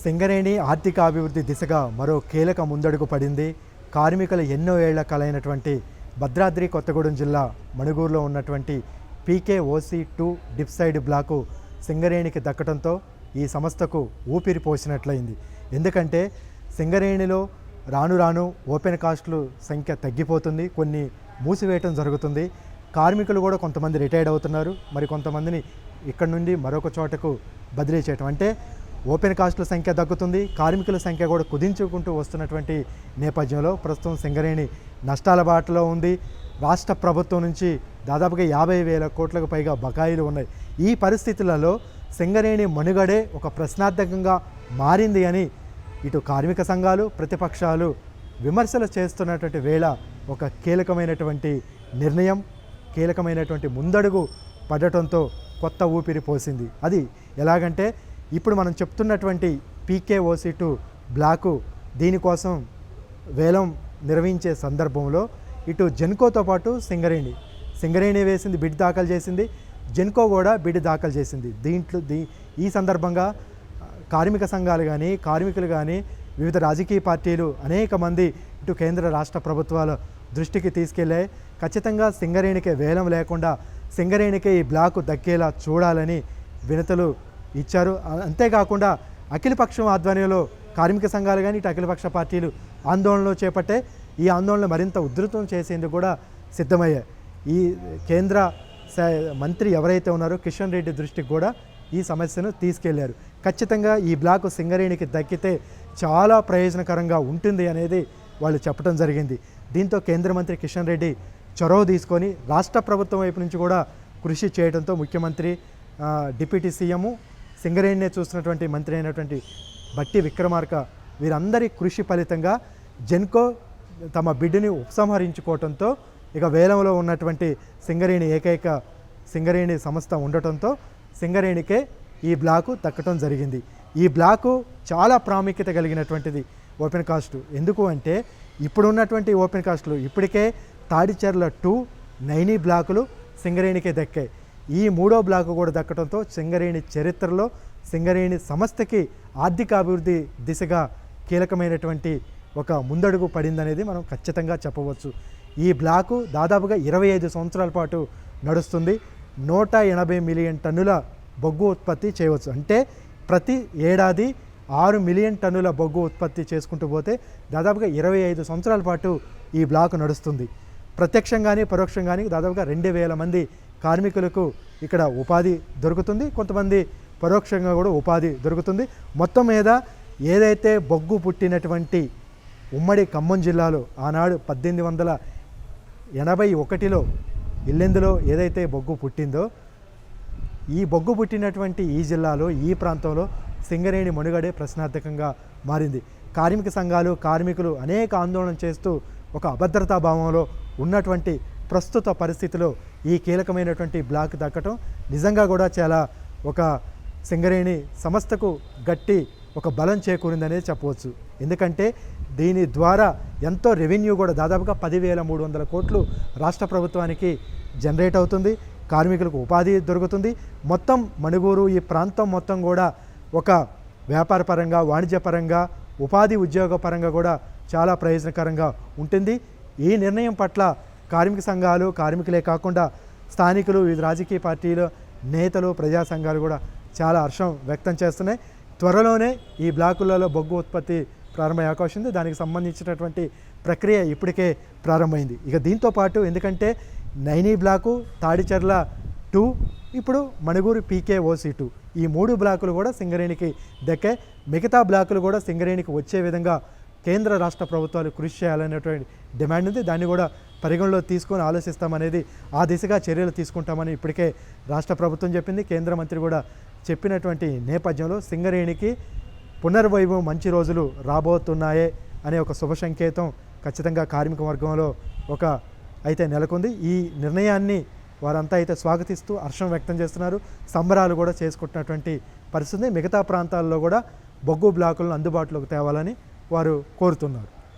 సింగరేణి ఆర్థిక అభివృద్ధి దిశగా మరో కీలక ముందడుగు పడింది. కార్మికుల ఎన్నో ఏళ్ల కలైనటువంటి భద్రాద్రి కొత్తగూడెం జిల్లా మణుగూరులో ఉన్నటువంటి PKOC2 డిప్సైడ్ బ్లాకు సింగరేణికి దక్కడంతో ఈ సంస్థకు ఊపిరి పోసినట్లయింది. ఎందుకంటే సింగరేణిలో రాను రాను ఓపెన్ కాస్టుల సంఖ్య తగ్గిపోతుంది, కొన్ని మూసివేయటం జరుగుతుంది. కార్మికులు కూడా కొంతమంది రిటైర్డ్ అవుతున్నారు, మరి కొంతమందిని ఇక్కడ నుండి మరొక చోటకు బదిలీ చేయటం అంటే ఓపెన్ కాస్టుల సంఖ్య తగ్గుతుంది, కార్మికుల సంఖ్య కూడా కుదించుకుంటూ వస్తున్నటువంటి నేపథ్యంలో ప్రస్తుతం సింగరేణి నష్టాల బాటలో ఉంది. రాష్ట్ర ప్రభుత్వం నుంచి దాదాపుగా 50,000 కోట్లకు పైగా బకాయిలు ఉన్నాయి. ఈ పరిస్థితులలో సింగరేణి మనుగడే ఒక ప్రశ్నార్థకంగా మారింది అని ఇటు కార్మిక సంఘాలు, ప్రతిపక్షాలు విమర్శలు చేస్తున్నటువంటి వేళ ఒక కీలకమైనటువంటి నిర్ణయం, కీలకమైనటువంటి ముందడుగు పడటంతో కొత్త ఊపిరి పోసింది. అది ఎలాగంటే ఇప్పుడు మనం చెప్తున్నటువంటి PKOC2 బ్లాకు దీనికోసం వేలం నిర్వహించే సందర్భంలో ఇటు జెన్కోతో పాటు సింగరేణి వేసింది, బిడ్ దాఖలు చేసింది, జెన్కో కూడా బిడ్ దాఖలు చేసింది. ఈ సందర్భంగా కార్మిక సంఘాలు కానీ, కార్మికులు కానీ, వివిధ రాజకీయ పార్టీలు అనేక మంది ఇటు కేంద్ర రాష్ట్ర ప్రభుత్వాల దృష్టికి తీసుకెళ్లాయి. ఖచ్చితంగా సింగరేణికే వేలం లేకుండా సింగరేణికే ఈ బ్లాకు దక్కేలా చూడాలని వినతులు ఇచ్చారు. అంతేకాకుండా అఖిలపక్షం ఆధ్వర్యంలో కార్మిక సంఘాలు కానీ ఇటు అఖిలపక్ష పార్టీలు ఆందోళనలు చేపట్టే ఈ ఆందోళన మరింత ఉధృతం చేసేందుకు కూడా సిద్ధమయ్యాయి. ఈ కేంద్ర మంత్రి ఎవరైతే ఉన్నారో కిషన్ రెడ్డి దృష్టికి కూడా ఈ సమస్యను తీసుకెళ్లారు. ఖచ్చితంగా ఈ బ్లాకు సింగరేణికి దక్కితే చాలా ప్రయోజనకరంగా ఉంటుంది అనేది వాళ్ళు చెప్పడం జరిగింది. దీంతో కేంద్ర మంత్రి కిషన్ రెడ్డి చొరవ తీసుకొని రాష్ట్ర ప్రభుత్వం వైపు నుంచి కూడా కృషి చేయడంతో ముఖ్యమంత్రి, డిప్యూటీ సీఎం, సింగరేణినే చూస్తున్నటువంటి మంత్రి అయినటువంటి బట్టి విక్రమార్క వీరందరి కృషి ఫలితంగా జెన్కో తమ బిడ్డుని ఉపసంహరించుకోవడంతో ఇక వేలంలో ఉన్నటువంటి ఏకైక సింగరేణి సంస్థ ఉండటంతో సింగరేణికే ఈ బ్లాకు దక్కడం జరిగింది. ఈ బ్లాకు చాలా ప్రాముఖ్యత కలిగినటువంటిది ఓపెన్ కాస్ట్. ఎందుకు అంటే ఇప్పుడున్నటువంటి ఓపెన్ కాస్టులు ఇప్పటికే తాడిచెర్ల 2, నైని బ్లాకులు సింగరేణికే దక్కాయి. ఈ 3వ బ్లాకు కూడా దక్కడంతో సింగరేణి చరిత్రలో సింగరేణి సంస్థకి ఆర్థిక అభివృద్ధి దిశగా కీలకమైనటువంటి ఒక ముందడుగు పడిందనేది మనం ఖచ్చితంగా చెప్పవచ్చు. ఈ బ్లాకు దాదాపుగా 25 సంవత్సరాల పాటు నడుస్తుంది. 180 మిలియన్ టన్నుల బొగ్గు ఉత్పత్తి చేయవచ్చు. అంటే ప్రతి ఏడాది 6 మిలియన్ టన్నుల బొగ్గు ఉత్పత్తి చేసుకుంటూ పోతే దాదాపుగా 25 సంవత్సరాల పాటు ఈ బ్లాకు నడుస్తుంది. ప్రత్యక్షంగానే పరోక్షంగానే దాదాపుగా 2,000 మంది కార్మికులకు ఇక్కడ ఉపాధి దొరుకుతుంది, కొంతమంది పరోక్షంగా కూడా ఉపాధి దొరుకుతుంది. మొత్తం మీద ఏదైతే బొగ్గు పుట్టినటువంటి ఉమ్మడి ఖమ్మం జిల్లాలో ఆనాడు 1881లో ఇల్లెందులో ఏదైతే బొగ్గు పుట్టిందో ఈ బొగ్గు పుట్టినటువంటి ఈ జిల్లాలో, ఈ ప్రాంతంలో సింగరేణి మనుగడే ప్రశ్నార్థకంగా మారింది. కార్మిక సంఘాలు, కార్మికులు అనేక ఆందోళన చేస్తూ ఒక అభద్రతా భావంలో ఉన్నటువంటి ప్రస్తుత పరిస్థితిలో ఈ కీలకమైనటువంటి బ్లాక్ దక్కటం నిజంగా కూడా చాలా ఒక సింగరేణి సంస్థకు గట్టి ఒక బలం చేకూరిందనేది చెప్పవచ్చు. ఎందుకంటే దీని ద్వారా ఎంతో రెవెన్యూ కూడా దాదాపుగా 10,300 కోట్లు రాష్ట్ర ప్రభుత్వానికి జనరేట్ అవుతుంది, కార్మికులకు ఉపాధి దొరుకుతుంది. మొత్తం మణుగూరు ఈ ప్రాంతం మొత్తం కూడా ఒక వ్యాపారపరంగా, వాణిజ్యపరంగా, ఉపాధి ఉద్యోగపరంగా కూడా చాలా ప్రయోజనకరంగా ఉంటుంది. ఈ నిర్ణయం పట్ల కార్మిక సంఘాలు, కార్మికులే కాకుండా స్థానికులు, వివిధ రాజకీయ పార్టీల నేతలు, ప్రజా సంఘాలు కూడా చాలా హర్షం వ్యక్తం చేస్తున్నాయి. త్వరలోనే ఈ బ్లాకులలో బొగ్గు ఉత్పత్తి ప్రారంభమయ్యే అవకాశం ఉంది. దానికి సంబంధించినటువంటి ప్రక్రియ ఇప్పటికే ప్రారంభమైంది. ఇక దీంతో పాటు ఎందుకంటే నైని బ్లాకు, తాడిచెర్ల 2, ఇప్పుడు మణుగూరు PKOC2 ఈ 3 బ్లాకులు కూడా సింగరేణికి దక్కే. మిగతా బ్లాకులు కూడా సింగరేణికి వచ్చే విధంగా కేంద్ర రాష్ట్ర ప్రభుత్వాలు కృషి చేయాలనేటువంటి డిమాండ్ ఉంది. దాన్ని కూడా పరిగణలో తీసుకొని ఆలోచిస్తామనేది, ఆ దిశగా చర్యలు తీసుకుంటామని ఇప్పటికే రాష్ట్ర ప్రభుత్వం చెప్పింది. కేంద్ర మంత్రి కూడా చెప్పినటువంటి నేపథ్యంలో సింగరేణికి పునర్వైభవం, మంచి రోజులు రాబోతున్నాయే అనే ఒక శుభ సంకేతం ఖచ్చితంగా కార్మిక వర్గంలో అయితే నెలకొంది. ఈ నిర్ణయాన్ని వారంతా అయితే స్వాగతిస్తూ హర్షం వ్యక్తం చేస్తున్నారు, సంబరాలు కూడా చేసుకుంటున్నటువంటి పరిస్థితి. మిగతా ప్రాంతాల్లో కూడా బొగ్గు బ్లాకులను అందుబాటులోకి తేవాలని వారు కోరుతున్నారు.